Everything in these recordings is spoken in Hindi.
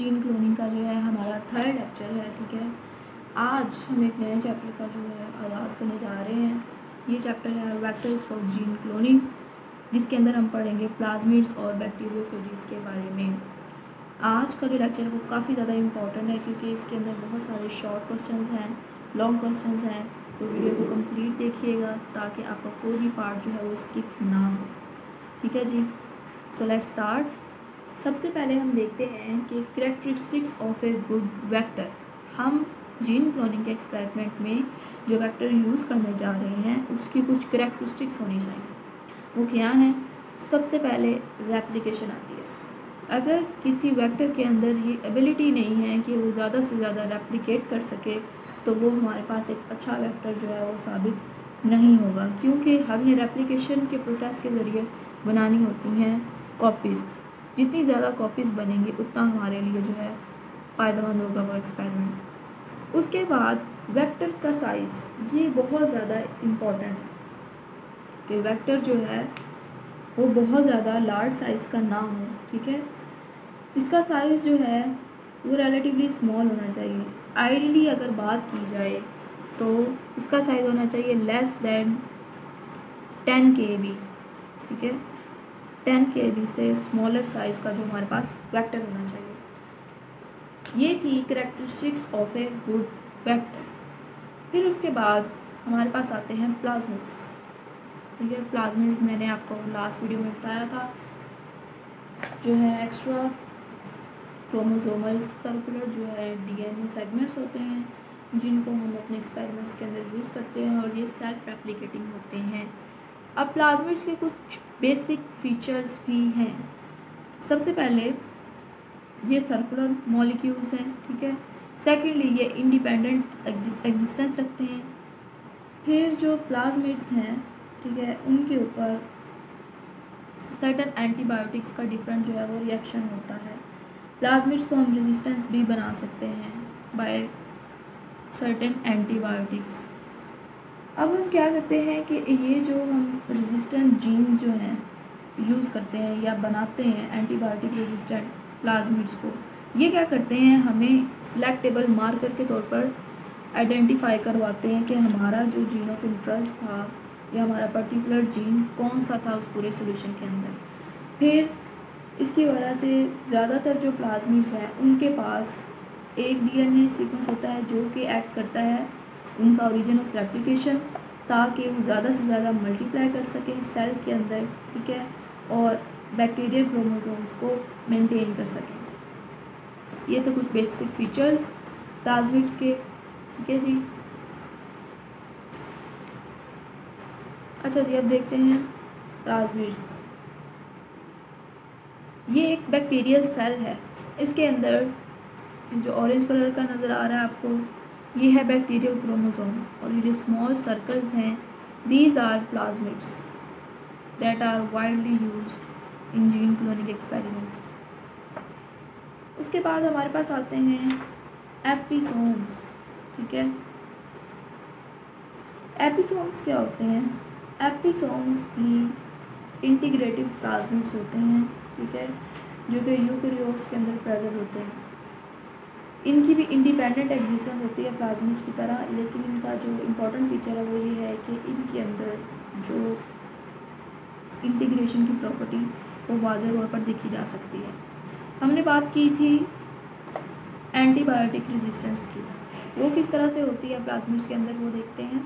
जीन क्लोनिंग का जो है हमारा थर्ड लेक्चर है। ठीक है, आज हम एक नए चैप्टर का जो है आगाज़ करने जा रहे हैं। ये चैप्टर है वेक्टर्स फॉर जीन क्लोनिंग, जिसके अंदर हम पढ़ेंगे प्लाज्मिड्स और बैक्टीरियोफेजेस के बारे में। आज का जो लेक्चर है वो काफ़ी ज़्यादा इम्पॉर्टेंट है, क्योंकि इसके अंदर बहुत सारे शॉर्ट क्वेश्चंस हैं, लॉन्ग क्वेश्चंस हैं। तो वीडियो को कंप्लीट देखिएगा ताकि आपका कोई भी पार्ट जो है वो स्किप ना हो। ठीक है जी, सो लेट्स स्टार्ट। सबसे पहले हम देखते हैं कि characteristics of a good vector. हम जीन क्लोनिंग के एक्सपेरिमेंट में जो वेक्टर यूज़ करने जा रहे हैं उसकी कुछ कैरेक्टरिस्टिक्स होनी चाहिए। वो क्या हैं? सबसे पहले रेप्लिकेशन आती है। अगर किसी वेक्टर के अंदर ये एबिलिटी नहीं है कि वो ज़्यादा से ज़्यादा रेप्लिकेट कर सके, तो वो हमारे पास एक अच्छा वेक्टर जो है वो साबित नहीं होगा, क्योंकि हमने रेप्लिकेशन के प्रोसेस के ज़रिए बनानी होती हैं कॉपीज़। जितनी ज़्यादा कॉपीज़ बनेंगी उतना हमारे लिए जो है फ़ायदेमंद होगा वो एक्सपेरिमेंट। उसके बाद वेक्टर का साइज़, ये बहुत ज़्यादा इम्पॉर्टेंट है कि वेक्टर जो है वो बहुत ज़्यादा लार्ज साइज़ का ना हो। ठीक है, इसका साइज़ जो है वो रिलेटिवली स्मॉल होना चाहिए। आइडियली अगर बात की जाए तो इसका साइज़ होना चाहिए लेस देन 10 KB। ठीक है, 10 KB से स्मॉलर साइज़ का जो हमारे पास वेक्टर होना चाहिए। ये थी characteristics of a good vector. फिर उसके बाद हमारे पास आते हैं प्लाज्मिड्स। ठीक है, प्लाज्मिड्स मैंने आपको लास्ट वीडियो में बताया था, जो है एक्स्ट्रा क्रोमोसोमल सर्कुलर जो है DNA सेगमेंट्स होते हैं, जिनको हम अपने एक्सपेरिमेंट्स के अंदर यूज़ करते हैं, और ये सेल्फ रेप्लिकेटिंग होते हैं। अब प्लाज्मिड्स के कुछ बेसिक फीचर्स भी हैं। सबसे पहले ये सर्कुलर मॉलिक्यूल्स हैं। ठीक है, सेकेंडली ये इंडिपेंडेंट एग्जिस्टेंस रखते हैं। फिर जो प्लाज्मिड्स हैं, ठीक है, उनके ऊपर सर्टन एंटीबायोटिक्स का डिफरेंट जो है वो रिएक्शन होता है। प्लाज्मिड्स को हम रेजिस्टेंस भी बना सकते हैं बाय सर्टेन एंटीबायोटिक्स। अब हम क्या करते हैं कि ये जो हम रेजिस्टेंट जीन्स जो हैं यूज़ करते हैं या बनाते हैं एंटीबायोटिक रेजिस्टेंट प्लाज्मिड्स को, ये क्या करते हैं, हमें सिलेक्टेबल मार्कर के तौर पर आइडेंटिफाई करवाते हैं कि हमारा जो जीन ऑफ इंटरेस्ट था या हमारा पर्टिकुलर जीन कौन सा था उस पूरे सोल्यूशन के अंदर। फिर इसकी वजह से ज़्यादातर जो प्लाज्मिड्स हैं उनके पास एक DNA सीक्वेंस होता है जो कि एक्ट करता है उनका ओरिजिन ऑफ रेप्लिकेशन, ताकि वो ज़्यादा से ज़्यादा मल्टीप्लाई कर सकें सेल के अंदर। ठीक है, और बैक्टीरियल क्रोमोसोम्स को मेंटेन कर सकें। ये तो कुछ बेसिक फीचर्स प्लाज्मिड्स के। ठीक है जी, अच्छा जी, अब देखते हैं प्लाज्मिड्स। ये एक बैक्टीरियल सेल है। इसके अंदर जो ऑरेंज कलर का नज़र आ रहा है आपको, ये है बैक्टीरियल क्रोमोसोम, और ये जो स्मॉल सर्कल्स हैं, these are plasmids that are widely used in gene cloning experiments. उसके बाद हमारे पास आते हैं एपिसोम्स। ठीक है, एपिसोम्स क्या होते हैं? एपिसोम्स भी इंटीग्रेटिव प्लाज्मिड्स होते हैं। ठीक है, जो कि यूकेरियोट्स के अंदर प्रेजेंट होते हैं। इनकी भी इंडिपेंडेंट एग्जिस्टेंस होती है प्लाज्मिड्स की तरह, लेकिन इनका जो इम्पोर्टेंट फीचर है वो ये है कि इनके अंदर जो इंटीग्रेशन की प्रॉपर्टी वो वाज़ेह तौर पर देखी जा सकती है। हमने बात की थी एंटीबायोटिक रेजिस्टेंस की, वो किस तरह से होती है प्लाज्मिड्स के अंदर, वो देखते हैं।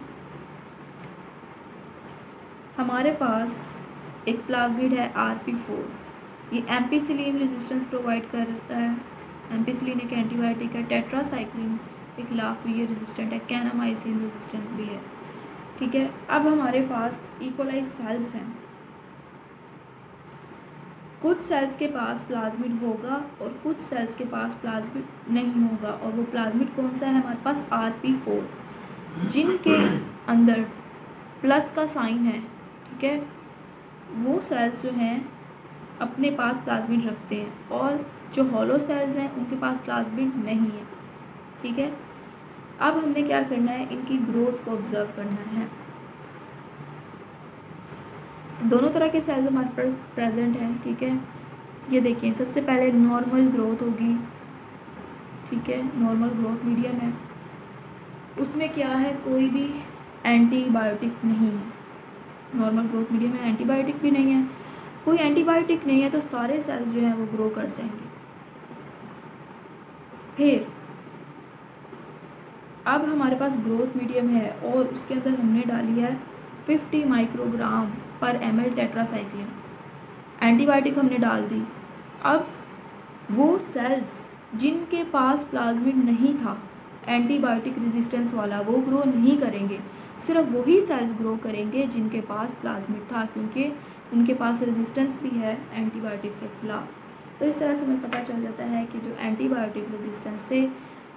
हमारे पास एक प्लाज्मिड है RP4, ये एम्पिसिलिन रेजिस्टेंस प्रोवाइड कर रहा है। एम्पिसिलिन एक एंटीबायोटिक है। टेट्रासाइक्लिन के खिलाफ भी ये रेजिस्टेंट है। कैनामाइसिन रेजिस्टेंट भी है। ठीक है, अब हमारे पास इकोलाई सेल्स हैं। कुछ सेल्स के पास प्लाज्मिड होगा और कुछ सेल्स के पास प्लाज्मिड नहीं होगा, और वो प्लाज्मिड कौन सा है हमारे पास? RP4। जिनके अंदर प्लस का साइन है, ठीक है, वो सेल्स जो हैं अपने पास प्लाज्मिड रखते हैं, और जो हॉलो सेल्स हैं उनके पास प्लाज्मिड नहीं है। ठीक है, अब हमने क्या करना है, इनकी ग्रोथ को ऑब्जर्व करना है। दोनों तरह के सेल्स हमारे पास प्रेजेंट हैं। ठीक है, ये देखिए, सबसे पहले नॉर्मल ग्रोथ होगी, ठीक है, नॉर्मल ग्रोथ मीडियम है, उसमें क्या है, कोई भी एंटीबायोटिक नहीं है। नॉर्मल ग्रोथ मीडियम में एंटीबायोटिक भी नहीं है, कोई एंटीबायोटिक नहीं है, तो सारे सेल्स जो हैं वो ग्रो कर जाएंगे। फिर अब हमारे पास ग्रोथ मीडियम है और उसके अंदर हमने डाली है 50 माइक्रोग्राम पर ml टेट्रासाइक्लिन, एंटीबायोटिक हमने डाल दी। अब वो सेल्स जिनके पास प्लाज्मिड नहीं था, एंटीबायोटिक रेजिस्टेंस वाला, वो ग्रो नहीं करेंगे, सिर्फ वही सेल्स ग्रो करेंगे जिनके पास प्लाज्मिड था, क्योंकि उनके पास रेजिस्टेंस भी है एंटीबायोटिक के खिलाफ। तो इस तरह से हमें पता चल जाता है कि जो एंटीबायोटिक रेजिस्टेंस से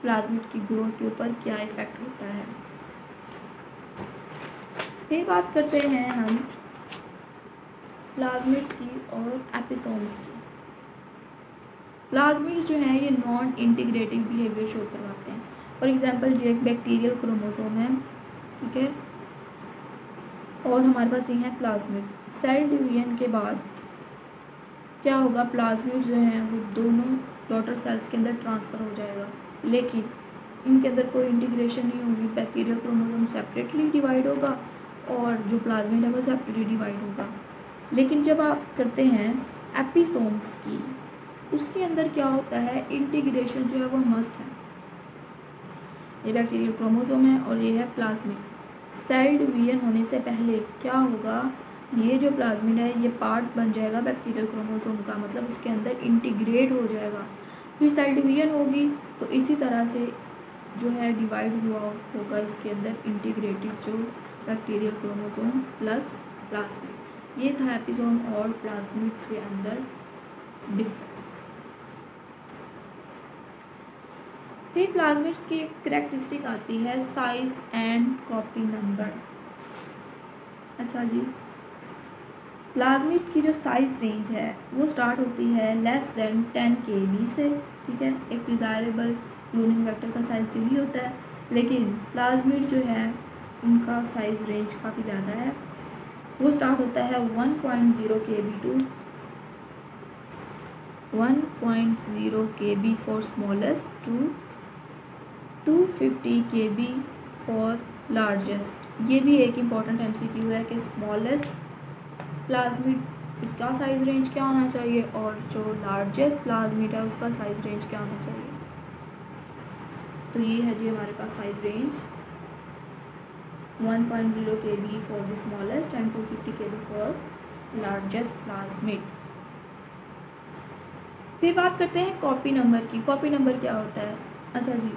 प्लाज्मिड की ग्रोथ के ऊपर क्या इफ़ेक्ट होता है। फिर बात करते हैं हम प्लाज्मिड्स की और एपिसोम्स की। प्लाज्मिड जो हैं ये नॉन इंटीग्रेटिव बिहेवियर शो करवाते हैं। फॉर एग्जांपल जो एक बैक्टीरियल क्रोमोसोम है, ठीक है, और हमारे पास ये है प्लाज्मिड। सेल डिवीजन के बाद क्या होगा, प्लाज्मिड जो हैं वो दोनों डॉटर सेल्स के अंदर ट्रांसफ़र हो जाएगा, लेकिन इनके अंदर कोई इंटीग्रेशन नहीं होगी। बैक्टीरियल क्रोमोसोम सेपरेटली डिवाइड होगा और जो प्लाज्मिड है वो सेपरेटली डिवाइड होगा। लेकिन जब आप करते हैं एपिसोम्स की, उसके अंदर क्या होता है, इंटीग्रेशन जो है वो मस्ट है। ये बैक्टीरियल क्रोमोसोम है और ये है प्लाज्मिड। सेल डिवीजन होने से पहले क्या होगा, ये जो प्लाज्मिड है ये पार्ट बन जाएगा बैक्टीरियल क्रोमोसोम का, मतलब इसके अंदर इंटीग्रेट हो जाएगा। फिर सेल डिवीजन होगी तो इसी तरह से जो है डिवाइड हुआ होगा इसके अंदर इंटीग्रेटेड जो बैक्टीरियल क्रोमोसोम प्लस प्लाज्मिड। ये था एपिसोम और प्लाज्मिड्स के अंदर डिफरेंस। फिर प्लाज्मिड्स की एक कैरेक्टरिस्टिक आती है साइज एंड कॉपी नंबर। अच्छा जी, प्लाज्मिड की जो साइज रेंज है वो स्टार्ट होती है लेस देन 10 kb से, ठीक है। एक डिज़ायरेबल क्लोनिंग वेक्टर का साइज यही होता है, लेकिन प्लाज्मिड जो है उनका साइज रेंज काफ़ी ज़्यादा है। वो स्टार्ट होता है 1.0 kb to 1.0 kb for smallest to 250 kb for largest. ये भी एक इम्पॉर्टेंट MCQ है कि स्मॉलेस्ट प्लाज्मिड उसका साइज़ रेंज क्या होना चाहिए और जो लार्जेस्ट प्लाज्मिड है उसका साइज़ रेंज क्या होना चाहिए। तो ये है जी हमारे पास size range 1.0 kb for the smallest and 250 kb for largest plasmid. फिर बात करते हैं कॉपी नंबर की। कॉपी नंबर क्या होता है? अच्छा जी,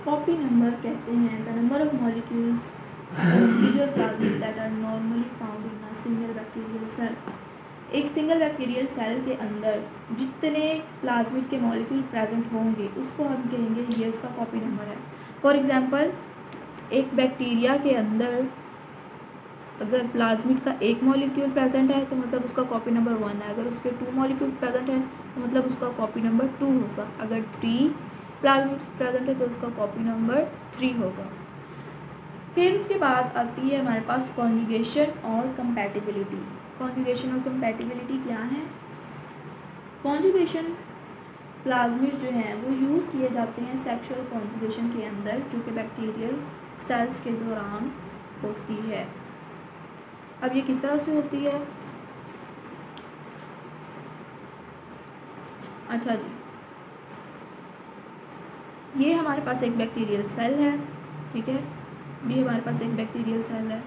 कॉपी नंबर कहते हैं the number of molecules individual plasmid that are normally found in a single bacterial cell. एक सिंगल बैक्टीरियल सेल के अंदर जितने प्लाज्मिड के मॉलिक्यूल प्रेजेंट होंगे उसको हम कहेंगे ये उसका कॉपी नंबर है। फॉर एग्जांपल, एक बैक्टीरिया के अंदर अगर प्लाज्मिड का एक मॉलिक्यूल प्रेजेंट है तो मतलब उसका कॉपी नंबर 1 है। अगर उसके 2 मॉलिक्यूल प्रेजेंट है तो मतलब उसका कॉपी नंबर 2 होगा। अगर 3 प्लाज्मिड्स प्रेजेंट है तो उसका कॉपी नंबर 3 होगा। फिर उसके बाद आती है हमारे पास कॉन्जुगेशन और कंपैटिबिलिटी। कॉन्जुगेशन और कंपैटिबिलिटी क्या है? कॉन्जुगेशन प्लाज्मिड जो हैं वो यूज़ किए जाते हैं सेक्सुअल कॉन्जुगेशन के अंदर, जो कि बैक्टीरियल सेल्स के दौरान होती है। अब ये किस तरह से होती है? अच्छा जी, ये हमारे पास एक बैक्टीरियल सेल है, ठीक है, ये हमारे पास एक बैक्टीरियल सेल है।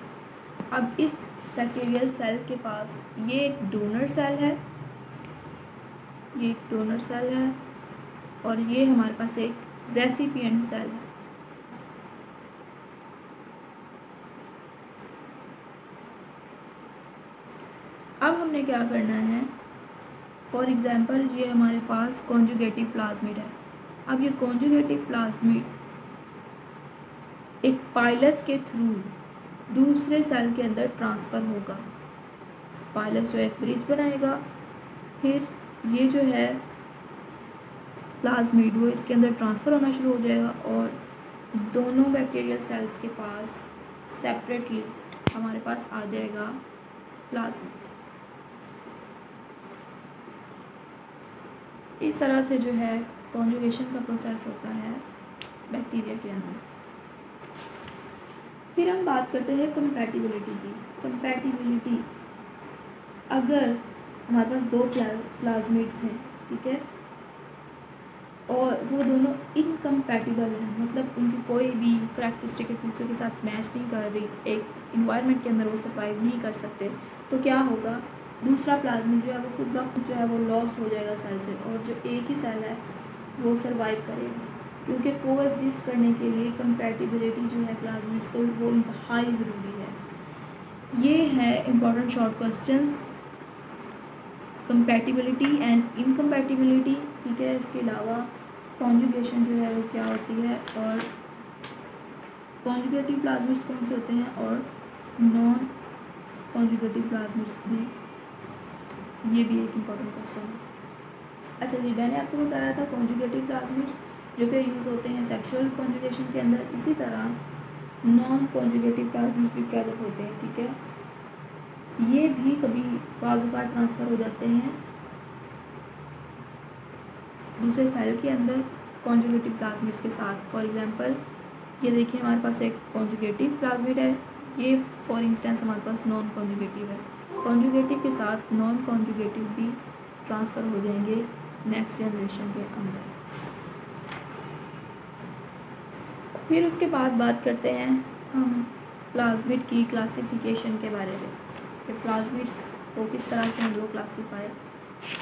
अब इस बैक्टीरियल सेल के पास ये एक डोनर सेल है, ये एक डोनर सेल है और ये हमारे पास एक रेसिपिएंट सेल है। अब हमने क्या करना है, फॉर एग्जांपल ये हमारे पास कॉन्जुगेटिव प्लाज्मिड है। अब ये कॉन्जुगेटिव प्लाज्मिड एक पाइलस के थ्रू दूसरे सेल के अंदर ट्रांसफ़र होगा। पाइलस जो एक ब्रिज बनाएगा, फिर ये जो है प्लाज्मिड वो इसके अंदर ट्रांसफ़र होना शुरू हो जाएगा और दोनों बैक्टीरियल सेल्स के पास सेपरेटली हमारे पास आ जाएगा प्लाज्मिड। इस तरह से जो है कॉन्जुगेशन का प्रोसेस होता है बैक्टीरिया के अंदर। फिर हम बात करते हैं कंपैटिबिलिटी की। कंपैटिबिलिटी, अगर हमारे पास दो प्लाज्मिड्स हैं, ठीक है, और वो दोनों इनकम्पैटिबल हैं, मतलब उनकी कोई भी करैक्टरिस्टिक एक दूसरे के साथ मैच नहीं कर रही, एक इन्वायरमेंट के अंदर वो सर्वाइव नहीं कर सकते, तो क्या होगा, दूसरा प्लाज्मिड जो है वो खुद ब खुद जो है वो लॉस्ट हो जाएगा सेल से, और जो एक ही सेल है वो सर्वाइव करेगा। क्योंकि को एग्जिस्ट करने के लिए कंपैटिबिलिटी जो है प्लाज्मिड्स को वो इंतहाई ज़रूरी है। ये है important short questions, compatibility and incompatibility, ठीक है। इसके अलावा कॉन्जुगेशन जो है वो क्या होती है, और कॉन्जुगेटिव प्लाज्मिड्स कौन से होते हैं और नॉन कॉन्जुगेटिव प्लाज्मिड्स में, ये भी एक इम्पॉर्टेंट क्वेश्चन है। अच्छा जी, मैंने आपको बताया था कॉन्जुगेटिव प्लाज्मिड्स जो कि यूज़ होते हैं सेक्सुअल कॉन्जुगेशन के अंदर, इसी तरह नॉन कॉन्जुगेटिव प्लाज्मिड्स भी प्रेजेंट होते हैं, ठीक है। ये भी कभी बाज़ ट्रांसफ़र हो जाते हैं दूसरे सेल के अंदर कॉन्जुगेटिव प्लाज्मिड्स के साथ। फॉर एग्जांपल ये देखिए हमारे पास एक कॉन्जुगेटिव प्लाज्मिड है, ये फॉर इंस्टेंस हमारे पास नॉन कॉन्जुगेटिव है। कॉन्जुगेटिव के साथ नॉन कॉन्जुगेटिव भी ट्रांसफ़र हो जाएंगे नेक्स्ट जनरेशन के अंदर। फिर उसके बाद बात करते हैं हम प्लाज्मिड की क्लासिफिकेशन के बारे में कि प्लाज्मिड्स को किस तरह से हम लोग क्लासीफाई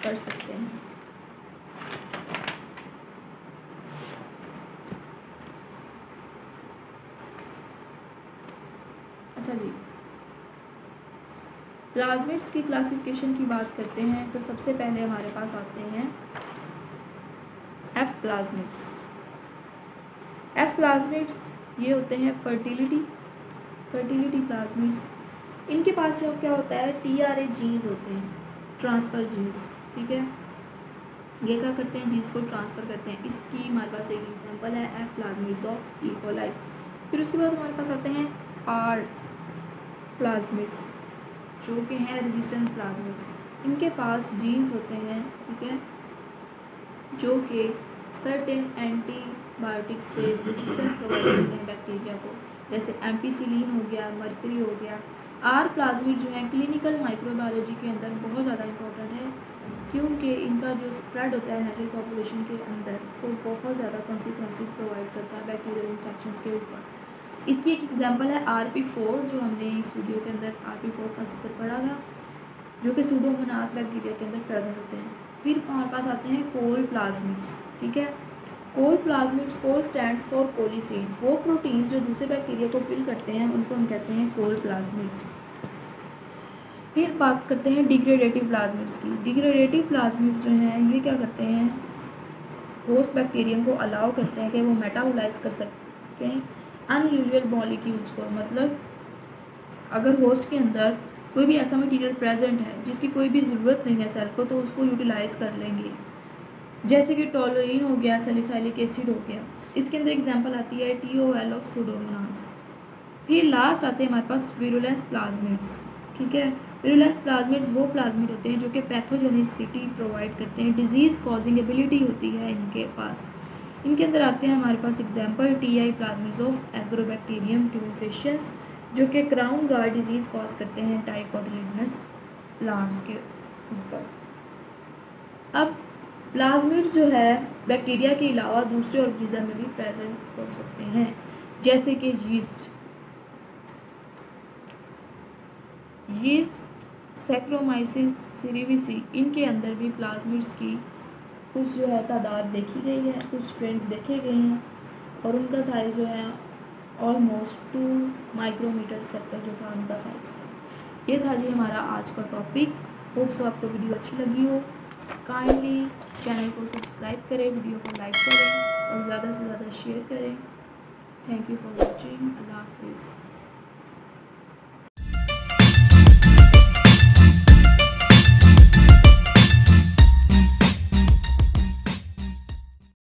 कर सकते हैं। अच्छा जी, प्लाज्मिड्स की क्लासिफिकेशन की बात करते हैं तो सबसे पहले हमारे पास आते हैं एफ प्लाज्मिड्स। एफ प्लाज्मिड्स ये होते हैं फर्टिलिटी प्लाज्मिड्स। इनके पास क्या होता है, TRA जीन्स होते हैं, ट्रांसफ़र जीन्स, ठीक है। ये क्या करते हैं, जीन्स को ट्रांसफ़र करते हैं। इसकी हमारे पास एक एग्जांपल है F plasmids of E coli. फिर उसके बाद हमारे पास आते हैं आर प्लाज्मिड्स जो कि हैं रेजिस्टेंट प्लाज्मिड्स। इनके पास जीन्स होते हैं, ठीक है, जो कि सर्टेन एंटीबायोटिक से रेजिस्टेंस प्रोवाइड करते हैं बैक्टीरिया को, जैसे एम्पीसिलिन हो गया, मर्करी हो गया। आर प्लाज्मिड जो है क्लिनिकल माइक्रोबायोलॉजी के अंदर बहुत ज़्यादा इंपॉर्टेंट है, क्योंकि इनका जो स्प्रेड होता है नेचुरल पॉपुलेशन के अंदर वो बहुत ज़्यादा कॉन्सिक्वेंसेस प्रोवाइड करता है बैक्टीरियल इन्फेक्शंस के ऊपर। इसकी एक एग्जांपल है RP4 जो हमने इस वीडियो के अंदर RP4 का जिक्र पढ़ा था, जो कि सूडोमोनास बैक्टीरिया के अंदर प्रेजेंट होते हैं। फिर हमारे पास आते हैं कोल प्लाज्मिड्स, ठीक है। कोल प्लाज्मिड्स, कोल स्टैंड्स फॉर कोलिसिन, वो प्रोटीन जो दूसरे बैक्टीरिया को किल करते हैं उनको हम कहते हैं कोल प्लाज्मिड्स। फिर बात करते हैं डिग्रेडेटिव प्लाज्मिड्स की। डिग्रेडेटिव प्लाज्मिड्स जो हैं ये क्या करते हैं, होस्ट बैक्टीरियम को अलाउ करते हैं कि वो मेटाबोलाइज कर सकें अनयूजुअल मॉलिक्यूल्स को। मतलब अगर होस्ट के अंदर कोई भी ऐसा मटेरियल प्रेजेंट है जिसकी कोई भी ज़रूरत नहीं है सेल को, तो उसको यूटिलाइज़ कर लेंगे, जैसे कि टोलुइन हो गया, सैलिसाइलिक एसिड हो गया। इसके अंदर एग्जांपल आती है TOL ऑफ सूडोमोनास। फिर लास्ट आते हैं हमारे पास विरुलेंस प्लाज्मिड्स, ठीक है। विरुलेंस प्लाज्मिड्स वो प्लाज्मिड होते हैं जो कि पैथोजेनिसिटी प्रोवाइड करते हैं, डिजीज़ कॉजिंग एबिलिटी होती है इनके पास। इनके अंदर आते हैं हमारे पास example TI plasmids of Agrobacterium tumefaciens जो कि क्राउन गार्ड डिजीज़ कॉज करते हैं डाइकोटिलिडनस प्लांट्स के ऊपर। अब प्लाज्मिड जो है बैक्टीरिया के अलावा दूसरे ऑर्गेनिज्म में भी प्रेजेंट हो सकते हैं, जैसे कि यीस्ट, सैक्रोमाइसिस सेरेविसी, इनके अंदर भी प्लाज्मिड्स की कुछ जो है तादाद देखी गई है, कुछ स्ट्रेंस देखे गए हैं, और उनका साइज़ जो है ऑलमोस्ट 2 माइक्रोमीटर सर्कल जो था उनका साइज़ था। ये था जी हमारा आज का टॉपिक। होप सो आपको वीडियो अच्छी लगी हो। काइंडली चैनल को सब्सक्राइब करें, वीडियो को लाइक करें और ज़्यादा से ज़्यादा शेयर करें। Thank you for watching. अल्लाह हाफिज़।